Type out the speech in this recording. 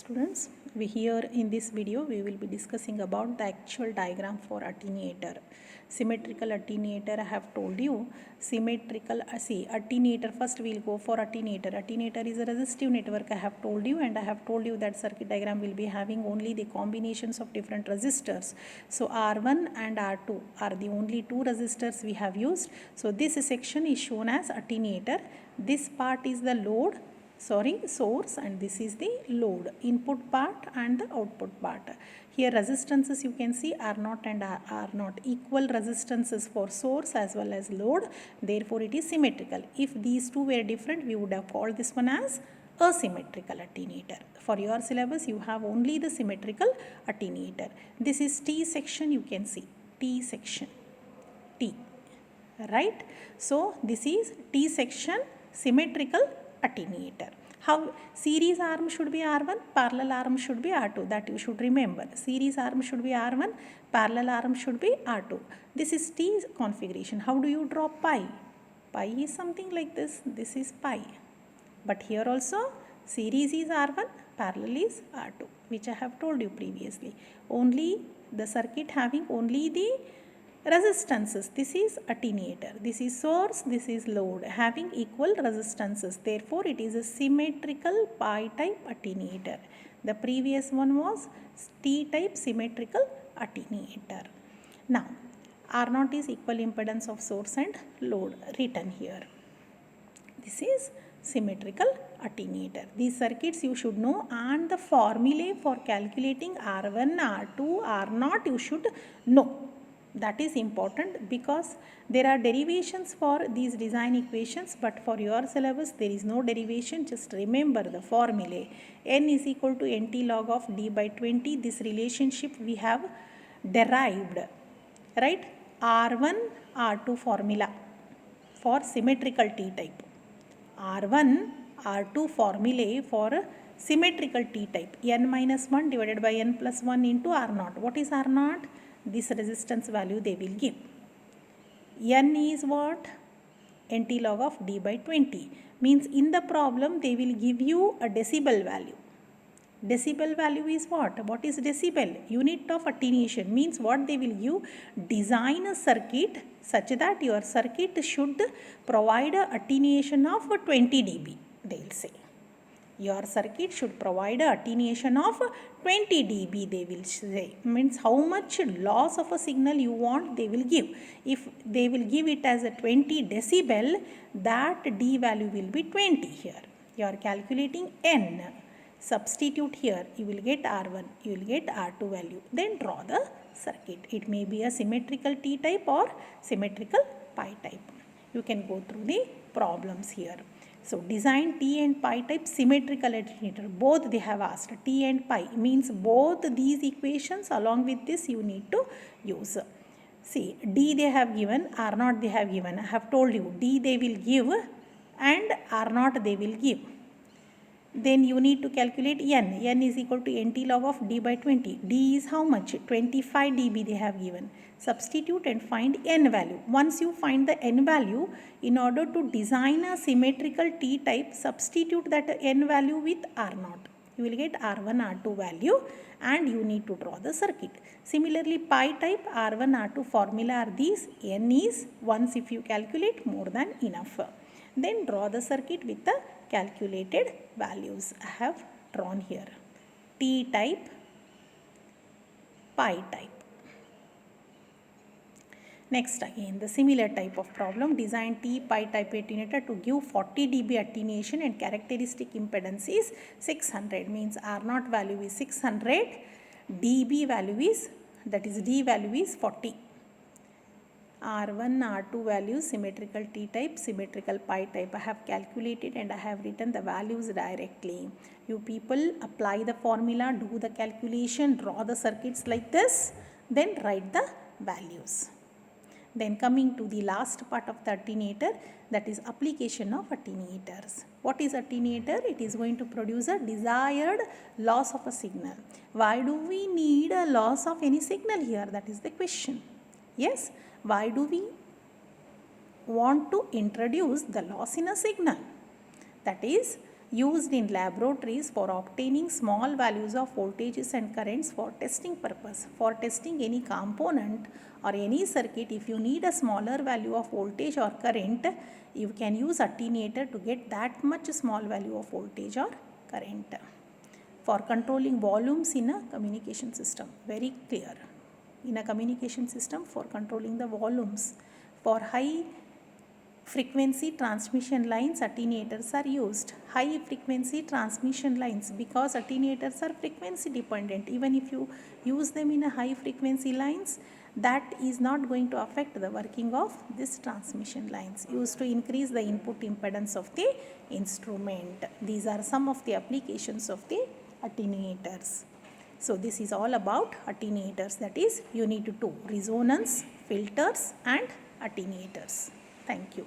Students, we here in this video we will be discussing about the actual diagram for attenuator. Symmetrical attenuator, I have told you. Symmetrical, attenuator, first we will go for attenuator. Attenuator is a resistive network, I have told you, and I have told you that circuit diagram will be having only the combinations of different resistors. So R1 and R2 are the only two resistors we have used. So this section is shown as attenuator. This part is the source, and this is the load, input part and the output part. Here resistances you can see R0 and R0, equal resistances for source as well as load, therefore it is symmetrical. If these two were different, we would have called this one as asymmetrical attenuator. For your syllabus you have only the symmetrical attenuator. This is T section, you can see T section, T, right? So this is T section symmetrical attenuator. How series arm should be R1, parallel arm should be R2, that you should remember. Series arm should be R1, parallel arm should be R2. This is T configuration. How do you draw pi? Pi is something like this. This is pi. But here also series is R1, parallel is R2, which I have told you previously. Only the circuit having only the resistances, this is attenuator, this is source, this is load, having equal resistances, therefore it is a symmetrical pi type attenuator. The previous one was T type symmetrical attenuator. Now R0 is equal impedance of source and load written here. This is symmetrical attenuator. These circuits you should know, and the formulae for calculating R1, R2, R0 you should know. That is important because there are derivations for these design equations, but for your syllabus there is no derivation. Just remember the formulae. N is equal to nt log of d by 20. This relationship we have derived, right? R1, R2 formula for symmetrical T type. R1, R2 formulae for symmetrical T type. N minus 1 divided by N plus 1 into R0. What is R0? This resistance value they will give. N is what? Nt log of d by 20. Means in the problem they will give you a decibel value. Decibel value is what? What is decibel? Unit of attenuation. Means what they will give? Design a circuit such that your circuit should provide a attenuation of 20 dB. They will say. Your circuit should provide a attenuation of 20 dB, they will say. Means how much loss of a signal you want, they will give. If they will give it as a 20 decibel, that D value will be 20 here. You are calculating N. Substitute here, you will get R1, you will get R2 value. Then draw the circuit. It may be a symmetrical T type or symmetrical pi type. You can go through the problems here. So design T and pi type symmetrical attenuator. Both they have asked. T and pi means both these equations along with this you need to use. See, D they have given, R0 they have given. I have told you D they will give and R0 they will give. Then you need to calculate N. N is equal to nt log of d by 20. D is how much? 25 dB they have given. Substitute and find N value. Once you find the N value, in order to design a symmetrical T type, substitute that N value with R0. You will get R1, R2 value and you need to draw the circuit. Similarly, pi type R1, R2 formula are these. N is once if you calculate more than enough. Then draw the circuit with the calculated values. I have drawn here. T type, pi type. Next again the similar type of problem. Design T pi type attenuator to give 40 dB attenuation and characteristic impedance is 600. Means R0 value is 600. dB value is, that is D value is 40. R1, R2 values, symmetrical T type, symmetrical pi type. I have calculated and I have written the values directly. You people apply the formula, do the calculation, draw the circuits like this, then write the values. Then coming to the last part of the attenuator, that is application of attenuators. What is attenuator? It is going to produce a desired loss of a signal. Why do we need a loss of any signal here? That is the question. Yes. Why do we want to introduce the loss in a signal? That is, used in laboratories for obtaining small values of voltages and currents for testing purpose. For testing any component or any circuit, if you need a smaller value of voltage or current, you can use attenuator to get that much small value of voltage or current. For controlling volumes in a communication system, very clear. In a communication system, for controlling the volumes. For high frequency transmission lines, attenuators are used. High frequency transmission lines, because attenuators are frequency dependent. Even if you use them in a high frequency lines, that is not going to affect the working of this transmission lines, used to increase the input impedance of the instrument. These are some of the applications of the attenuators. So this is all about attenuators, that is unit 2, resonance, filters and attenuators. Thank you.